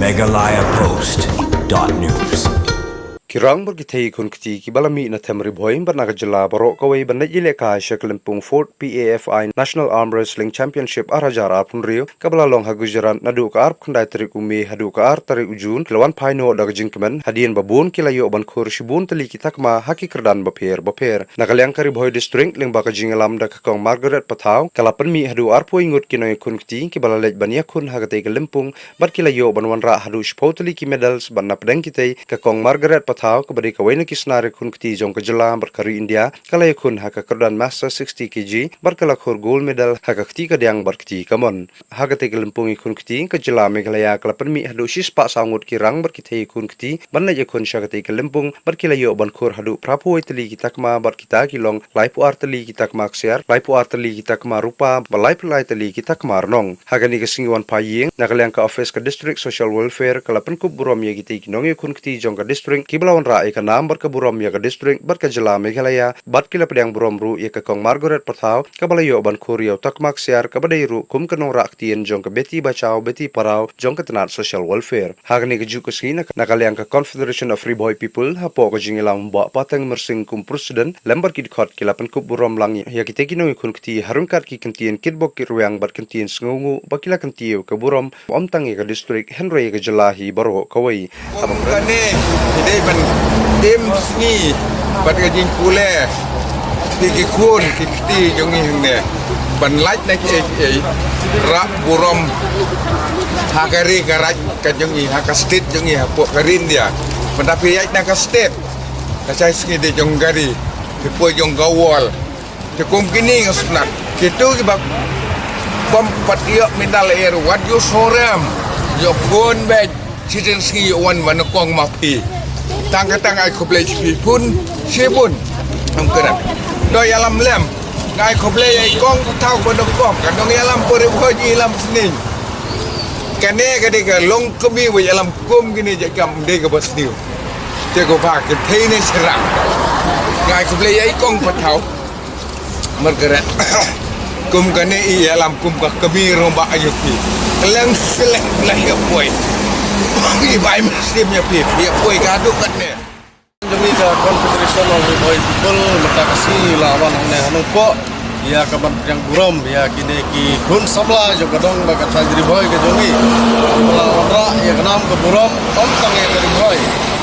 megalayapost.news Kirang berkithai kun kiti kibalami na temri boy bernaga jela barok kawai benda jile ka Kalimpong Fort PAFI National Arm Wrestling Championship arajar arpun rio kabala long hagujaran nadu ka arp kandai tarik umi hadu ka ar tarik ujun kilawan paino daga jingkemen hadian babun kilayo ban khur shibun teli kitakma haki kerdan baper nagalyang kari boy district ling baka jingalam da kakong Margaret Patau kalapan mi hadu arpo ingut kinoy kun kiti kibala lej bania kun hagatai Kalimpong bat kilayo ban wanra hadu shpoteli ki medals ban napdeng kitai kakong Margaret Patau kepada kawain kisnari kun kiti jong kejela berkari India kalai kun haka kerdan master 60 kg berkalakur gold medal haka kiti kadiang berkiti kamon haka te Kalimpong kun kiti kejela Meghalaya kalapan mi hadu sispa sangut kirang berkiti kun kiti banna je kun syaka te Kalimpong berkilayo bankur hadu prapoi teli kitakma berkita kilong laipu arteli kitakma aksiar laipu arteli kitakma rupa balaipu lai teli kitakma arnong haka ni kesingiwan paying nakalyang ka office ka district social welfare kalapan kup burom ye kiti kinong kun kiti jong ka district Lawan rai ka nam berkeburom ya ke district berkejela Meghalaya bat kila pedang burom ru ya ke kong Margaret Patau kabalayo ban kurio takmak siar kabadairu kum kenong raktien jong ke beti bacau beti parau jong ke tenat social welfare hagni ke juk kesina nakalyang ke Confederation of Free Boy People hapo ke jingilam ba pateng mersing kum presiden lembar kid khot kila pen kup burom lang ya kita kinoi kun kiti harungkat ki kentien kidbok ki ruang bat kentien sngungu bakila kentiu ke burom omtang ya ke district Henry ke jelahi baro kawai tim sini bat gajing pule tiki kun kiti jongi hne ban laj na ki ra burom hagari garat ka jongi haka state jongi hapo karin dia pendapi yai na ka state ka sai sini de jong gari depo jong gawal te kum kini ngasnak kitu ki bak bom patio mindal air what you soram yo gon be citizen sini wan manokong mapi tang-tang ai koplei pun sibun angkeran do yalam lem ngai koplei ai kong tau ko do kong kan dong yalam pore hoji yalam sning kane gade ga long kumi we yalam kum gini je kam de ga basniu te ko ba ke thei ne serang ngai koplei ai kong patau margaret kum kane i yalam kum ka kami romba ayuki leng selek lah ya boy Ini baik musimnya pip, dia kue gaduk kan ni. Demi ke Confederation of Free Boy People minta kasih lawan anu po, ya kabar yang buram, ya kini ki kun sabla juga dong bakat sendiri boy ke jongi. Lawan ra ya kenam ke buram, tang ya dari boy.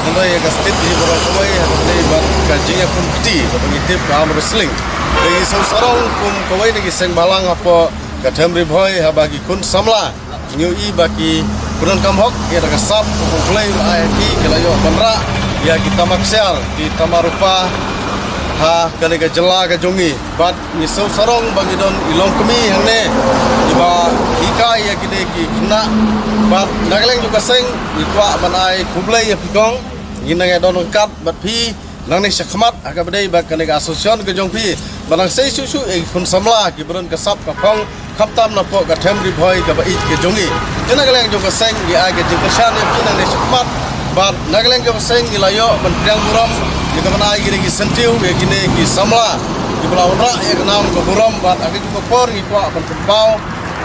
Nanti ya ke state di buram boy, nanti bat kajinya pun kiti, batang ke arm wrestling. Jadi seorang kum kawai ni seng balang apa ke temri boy, bagi kun samla, new i bagi Kurang kamhok, ia dah kesap, kumpulan IMB, kelayo bandra, ia kita maksiar, kita marupa, kena jela kejongi, bat nisau sarong bagi don ilong kami yang ne, iba ika ia kini kena, bat nageleng juga seng, ikwa banai kumpulan ia pikong, ini don kat, bat pi, nang ni syakmat, agak bedai bat kena asosiasi kejong pi, banang sei susu, kun samla, kiberon kesap kapong. Kaptam na po ka temri boy ka bait ke jongi nagaleng jo ka seng gi age ji kashan ne pina ne chakmat ba nagaleng jo ka seng gi layo ban priang buram gi ka manai gi sentiu gi ne gi samla gi balawnra e ka nam ka buram ba age jo ka por gi kwa ban pau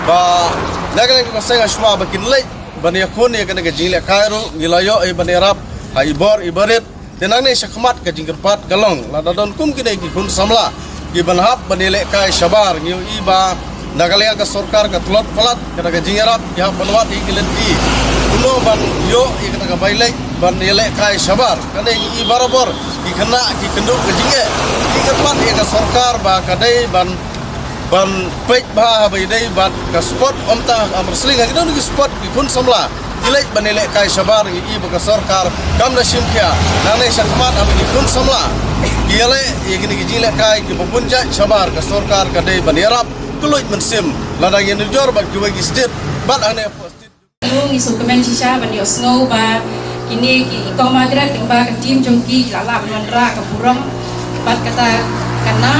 ba nagaleng jo ka seng asma ba kin lei ban yakun e ka ne ji le kairu gi layo e ban rap ha ibor ibaret tenang ne chakmat ka jingkerpat galong la dadon kum gi ne gi kun samla gi ban hap ban le kai shabar gi iba Nagalia ka sorkar ka tulot palat kada ka jingarap ya panwat ikilenti uno ban yo ikata ka bailai ban yele kai sabar kane i barabor ikena ki kenduk ka jinge ikatpat ya ka sorkar ba kadai ban pej ba baidai ban ka spot omta amrsling ka don ki spot ki kun samla ilai ban yele kai sabar i ba ka sorkar kam na simkia nane sakmat am ki kun samla yele ikini ki jingle kai ki pupunja sabar ka sorkar kadai ban yarap Kulit mensim, ladang yang dijor bagi bagi state, bat ane posted. Nung isu kemen sisa bandi osno ba ini ikong Margaret tingba ke tim jongki lalap mandra ke burong bat kata karena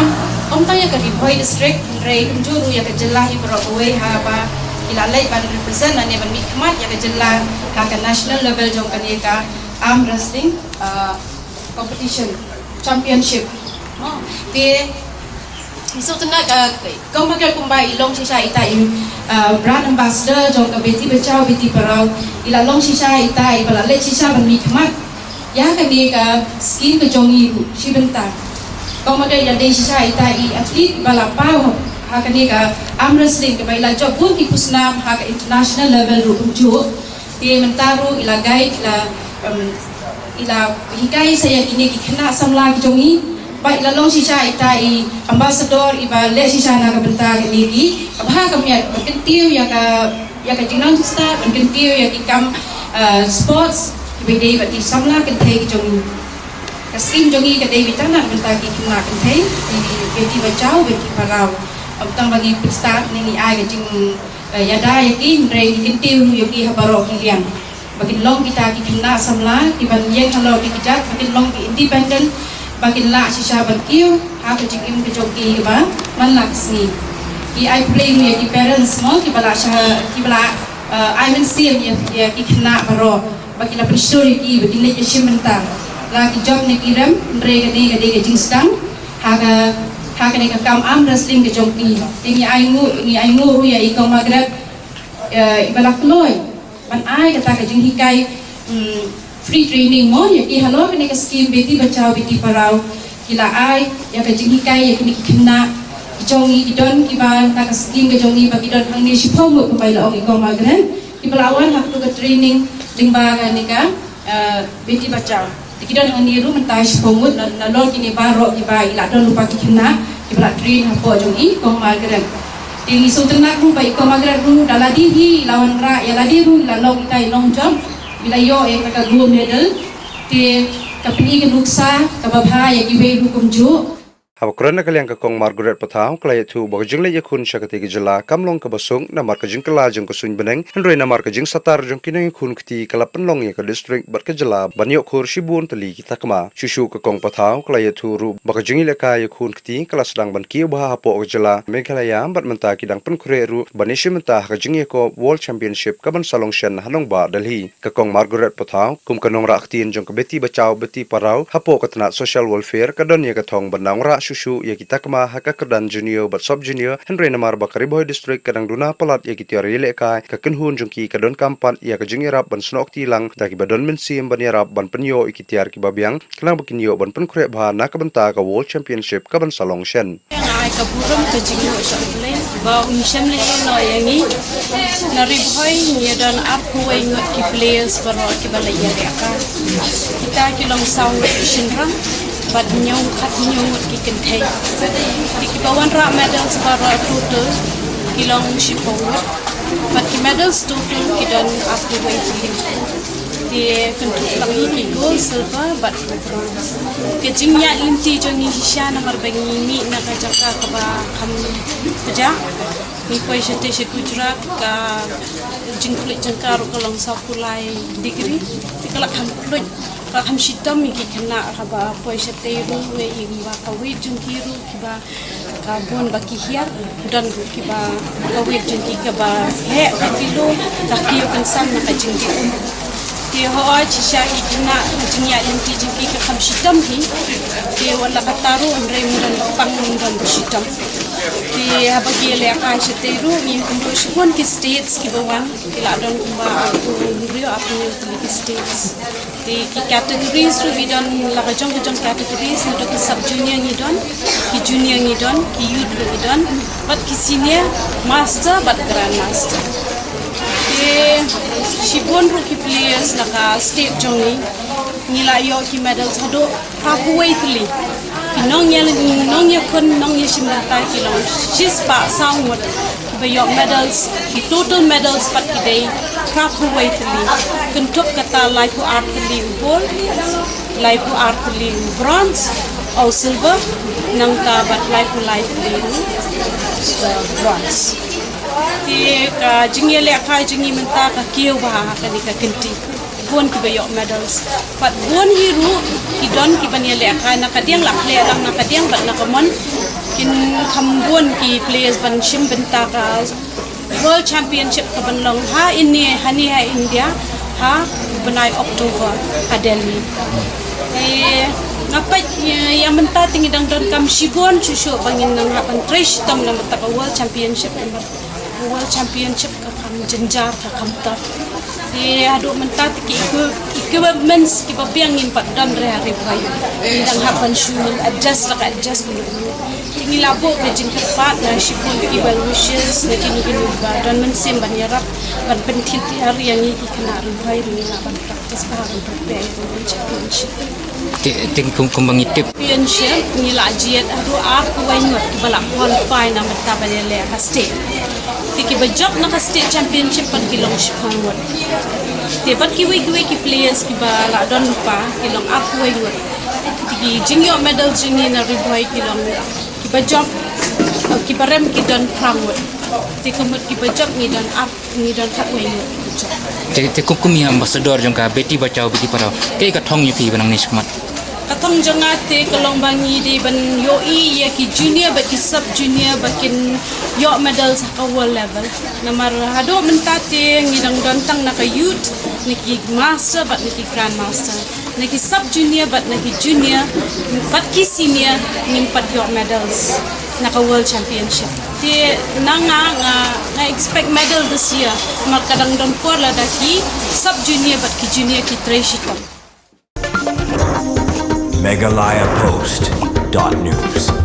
omtanya ke Boy district rei kunjuru ya ke jelah i berowei ha ba ilalai ban represent ane ban mikmat ya ke jelah ke national level jong ka arm wrestling competition championship. Di So tonight, kung magkakong ba ilong siya ita brand ambassador jong ka beti bachao beti parau ila long shisha ita ibala le shisha ban mi khmat ya ka ni ka skin ka jong i shibenta kau maga ya de shisha ita I atlet bala pau ha ka ni ka arm wrestling ka baila job pun ki pusnam ha ka international level ru jo ti mentaru ila guide ila hikai saya kini ki kena samla ki jong I baik lalong sisa itai ambassador iba le sisa na kabenta lagi abha kamya kentiu ya ka jinang sta kentiu ya ikam sports bede bati samla kentai jong kasim jongi ka dei bitana benta ki kena kentai beti bachau beti parau abtang bagi pesta ni ai ka jing yada yakin rei kentiu yoki habaro kiliang bagi long kita ki kena samla ki ban ye halo ki kijat bagi long ki independent bakin la shisha bankiu ha ko jikim ke joki ba man laksni ki I play me ki parents mo ki bala sha ki bala I mean see ya ki khna baro baki la story ki baki le shimenta la ki job ne kiram re ga de jingstang ha ka ne ka kam am wrestling ke joki ni I ngu ru ya I ko magrab ibala kloy man ai kata ka jing hikai free training mo ya ki halo kene ka scheme beti bachao beti parau kila ai ya ka jingikai ya kini kina jongi idon ki ba na ka scheme ke jongi ba idon hang ni shipho mo ko baila ong ko magren ki pelawan hak tu ka training lingba ka ni ka beti bachao tikidon hang ni ru mentai shipho mo na lo kini ba ro ki ba ila don lupa ki kina ki bala train hapo jongi ko magren tingi sutena ru ba ko magren ru daladi hi lawan ra ya ladi ru la long itai long job bila yo ka gold medal ti kapini ke nuksa kababha ya gibe hukum jo Habakuran na kaliang kakong Margaret Patao kalaya tu bagajing la yakun siya kati gajala kamlong kabasong na markajing kalajang kusun beneng henry na markajing satar jong kinang kun kati kalapan long ya ka district bar kajala banyo kur shibun tali kita kama shushu kakong Patao kalaya tu ru bagajing ilaka yakun kati kalasdang ban kiyo baha hapo gajala Meghalaya bat menta kidang penkure ru banishi menta hakajing yako World Championship kaban salong shen hanong ba Delhi kakong Margaret Patao kum kanong raktiin jong kabeti bachao beti parau hapo katana social welfare kadon ya katong banang ra shushu ya kita kama haka kerdan junior bat sub junior henry namar bakari boy district kadang duna palat ya kita rele kai ka kenhun jongki kadon kampan ya ka jingirap ban snok tilang daki badon mensim ban yarap ban penyo ikitiar ki babiang kelang bakinyo ban penkre bha na ka benta ka world championship ka ban salong shen ai ka buram ka jingno shole ba umsham le no yangi na ribhoy ni dan ap huai ngot ki players baro ki balaya ka kita kilong sound shinram but nyong khat nyong ki kenthai ki bawan ra medals bara total kilong shipong but ki medals total ki dan up to weight di kentuk langi ki gold silver but bronze ke jingya limti jongi hisha namar bangi mi na ka jaka ka ba kham ja ni koi shete she Gujarat ka jingkulit jangkar kolong sapulai degree kala kham kulit ham shitam ki kena haba poisa teru we ingba kawi jungkiru kiba kabon bakihia dan kiba kawi jungki kiba he kilo takiyo kansan na kajingki ti ho chisha ki kena jingya inti jungki ka ham shitam hi ti wala kataru andre mudan pang mudan shitam ti haba ki le ka teru ni kundo shikon ki states ki bawan kila don kumba aku rio aku ki states di categories tu bidon lagajong categories ni dok sub junior ni don ki junior ni don ki youth ni don but ki senior master but grand master ke shibon rookie players laka state jongi nila yo ki medals hado halfway thli ki nong ya kon nong ya shimata ki long shis pa sound bayok medals ki total medals pat ki day halfway thli kentuk kata life art thli gold life art thli bronze or silver nang ka bat life thli bronze ti ka jingele ka jingi menta ka kiyo ba ka ni ka kenti bon ki bayok medals pat bon hiru ki don ki banyele ka na kadiang la play lang na kadiang bat na kamon kin khambon ki players ban shim benta ka World Championship ka banlong ha ini hani ha India ha benai October ha Delhi ngapai yang menta tinggi dang don kam shibon chusu bangin nang hapan trish tam na mata ka World Championship World Championship ka kam jenjar ka kam ta di adu mentat ki equipments ki papiang impat dan re bai dang hapan shunil adjust dulu tingi labo ke jing kepat na shipun ki well wishes na kini dan mensim banyarak ban pentil ti hari yang iki kena bai ni na ban practice para untuk World Championship Ting kumbang itip. Championship ni lajiat adu aku waingot ki balak qualify na mata balele ka state tiki bajak na ka state championship pan kilong shpangot tepat ki wig ki players ki bala don pa kilong aku waingot tiki jingyo medal jingi na riboy kilong ki bajak ki barem ki don prangot tiki mut ki bajak ni don up ni don kat waingot Te kumi ambassador jong ka beti bacau beti para ke ka thong yupi banang ni skmat. Katong jangate kalong bangi di ban yoi ya ki junior ba ki sub junior bakin yo medal sa ka world level namar hado mentate ngidang dontang na ka youth niki master bat niki grand master niki sub junior bat niki junior bat ki senior ngimpat yo medals na ka world championship ti nanga nga expect medal this year mar kadang don por la daki sub junior bat ki junior ki treshita Megalayapost.news